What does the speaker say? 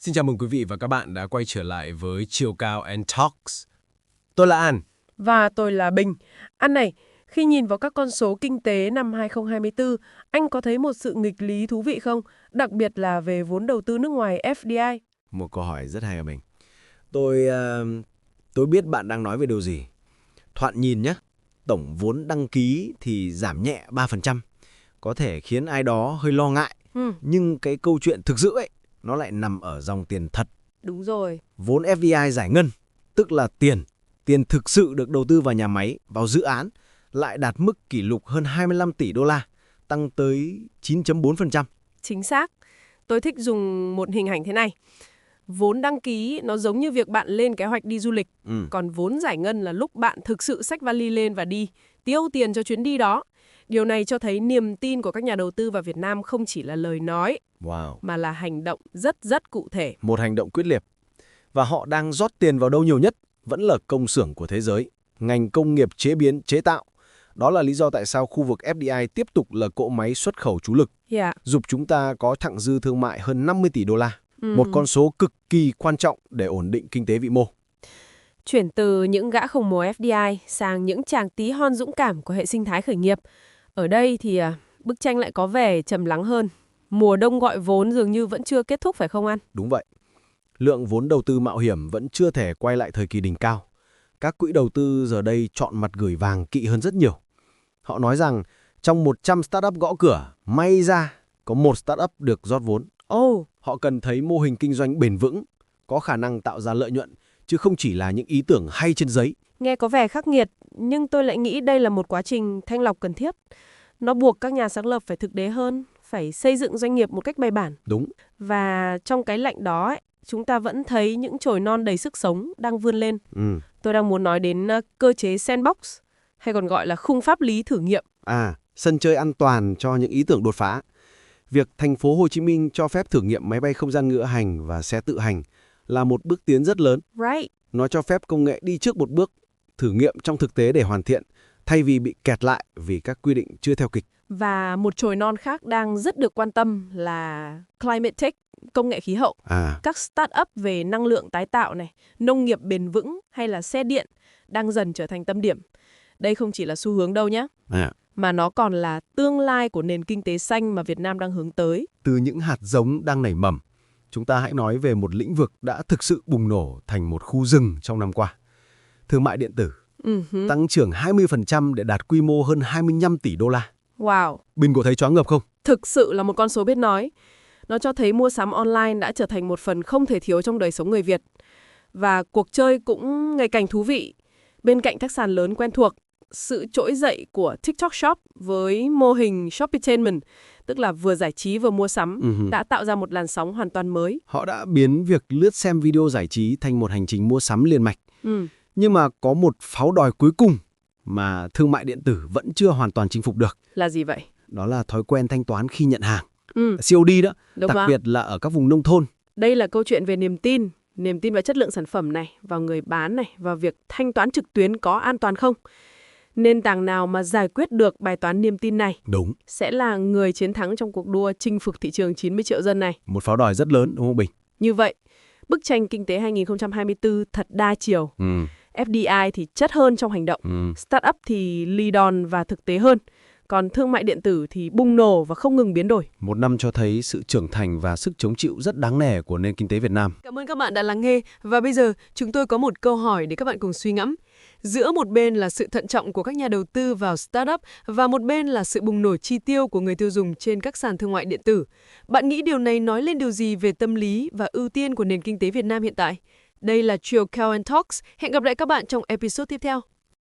Xin chào mừng quý vị và các bạn đã quay trở lại với Chiều Cao and Talks. Tôi là An. Và tôi là Bình. An này, khi nhìn vào các con số kinh tế năm 2024, anh có thấy một sự nghịch lý thú vị không? Đặc biệt là về vốn đầu tư nước ngoài FDI. Một câu hỏi rất hay của mình. Tôi biết bạn đang nói về điều gì. Thoạt nhìn nhé, tổng vốn đăng ký thì giảm nhẹ 3%. Có thể khiến ai đó hơi lo ngại. Nhưng cái câu chuyện thực sự ấy, nó lại nằm ở dòng tiền thật. Đúng rồi. Vốn FDI giải ngân, tức là tiền thực sự được đầu tư vào nhà máy, vào dự án, lại đạt mức kỷ lục hơn 25 tỷ đô la, tăng tới 9.4%. Chính xác. Tôi thích dùng một hình ảnh thế này. Vốn đăng ký nó giống như việc bạn lên kế hoạch đi du lịch. Còn vốn giải ngân là lúc bạn thực sự xách vali lên và đi, tiêu tiền cho chuyến đi đó. Điều này cho thấy niềm tin của các nhà đầu tư vào Việt Nam không chỉ là lời nói, mà là hành động rất cụ thể. Một hành động quyết liệt. Và họ đang rót tiền vào đâu nhiều nhất? Vẫn là công xưởng của thế giới, ngành công nghiệp chế biến, chế tạo. Đó là lý do tại sao khu vực FDI tiếp tục là cỗ máy xuất khẩu chủ lực, giúp chúng ta có thặng dư thương mại hơn 50 tỷ đô la. Một con số cực kỳ quan trọng để ổn định kinh tế vĩ mô. Chuyển từ những gã khổng lồ FDI sang những chàng tí hon dũng cảm của hệ sinh thái khởi nghiệp. Ở đây thì bức tranh lại có vẻ trầm lắng hơn. Mùa đông gọi vốn dường như vẫn chưa kết thúc phải không An? Đúng vậy. Lượng vốn đầu tư mạo hiểm vẫn chưa thể quay lại thời kỳ đỉnh cao. Các quỹ đầu tư giờ đây chọn mặt gửi vàng kỵ hơn rất nhiều. Họ nói rằng trong 100 startup gõ cửa, may ra có một startup được rót vốn. Họ cần thấy mô hình kinh doanh bền vững, có khả năng tạo ra lợi nhuận, chứ không chỉ là những ý tưởng hay trên giấy. Nghe có vẻ khắc nghiệt, nhưng tôi lại nghĩ đây là một quá trình thanh lọc cần thiết. Nó buộc các nhà sáng lập phải thực tế hơn, phải xây dựng doanh nghiệp một cách bài bản. Đúng. Và trong cái lạnh đó, chúng ta vẫn thấy những chồi non đầy sức sống đang vươn lên. Tôi đang muốn nói đến cơ chế sandbox, hay còn gọi là khung pháp lý thử nghiệm. Sân chơi an toàn cho những ý tưởng đột phá. Việc thành phố Hồ Chí Minh cho phép thử nghiệm máy bay không gian ngựa hành và xe tự hành là một bước tiến rất lớn. Nó cho phép công nghệ đi trước một bước, thử nghiệm trong thực tế để hoàn thiện, thay vì bị kẹt lại vì các quy định chưa theo kịch. Và một chồi non khác đang rất được quan tâm là climate tech, công nghệ khí hậu. Các start-up về năng lượng tái tạo này, nông nghiệp bền vững hay là xe điện đang dần trở thành tâm điểm. Đây không chỉ là xu hướng đâu nhé, mà nó còn là tương lai của nền kinh tế xanh mà Việt Nam đang hướng tới. Từ những hạt giống đang nảy mầm, chúng ta hãy nói về một lĩnh vực đã thực sự bùng nổ thành một khu rừng trong năm qua. Thương mại điện tử, tăng trưởng 20% để đạt quy mô hơn 25 tỷ đô la. Bình có thấy choáng ngợp không? Thực sự là một con số biết nói. Nó cho thấy mua sắm online đã trở thành một phần không thể thiếu trong đời sống người Việt. Và cuộc chơi cũng ngày càng thú vị. Bên cạnh các sàn lớn quen thuộc, sự trỗi dậy của TikTok Shop với mô hình Shopitainment, tức là vừa giải trí vừa mua sắm, đã tạo ra một làn sóng hoàn toàn mới. Họ đã biến việc lướt xem video giải trí thành một hành trình mua sắm liền mạch. Nhưng mà có một pháo đòi cuối cùng mà thương mại điện tử vẫn chưa hoàn toàn chinh phục được. Là gì vậy? Đó là thói quen thanh toán khi nhận hàng. COD đó, đặc biệt là ở các vùng nông thôn. Đây là câu chuyện về niềm tin vào chất lượng sản phẩm này, vào người bán này, vào việc thanh toán trực tuyến có an toàn không. Nền tảng nào mà giải quyết được bài toán niềm tin này sẽ là người chiến thắng trong cuộc đua chinh phục thị trường 90 triệu dân này. Một pháo đòi rất lớn đúng không Bình? Như vậy, bức tranh kinh tế 2024 thật đa chiều. FDI thì chất hơn trong hành động, startup thì lead on và thực tế hơn. Còn thương mại điện tử thì bùng nổ và không ngừng biến đổi. Một năm cho thấy sự trưởng thành và sức chống chịu rất đáng nể của nền kinh tế Việt Nam. Cảm ơn các bạn đã lắng nghe. Và bây giờ chúng tôi có một câu hỏi để các bạn cùng suy ngẫm. Giữa một bên là sự thận trọng của các nhà đầu tư vào startup và một bên là sự bùng nổ chi tiêu của người tiêu dùng trên các sàn thương mại điện tử. Bạn nghĩ điều này nói lên điều gì về tâm lý và ưu tiên của nền kinh tế Việt Nam hiện tại? Đây là Chiều Cao and Talks. Hẹn gặp lại các bạn trong episode tiếp theo.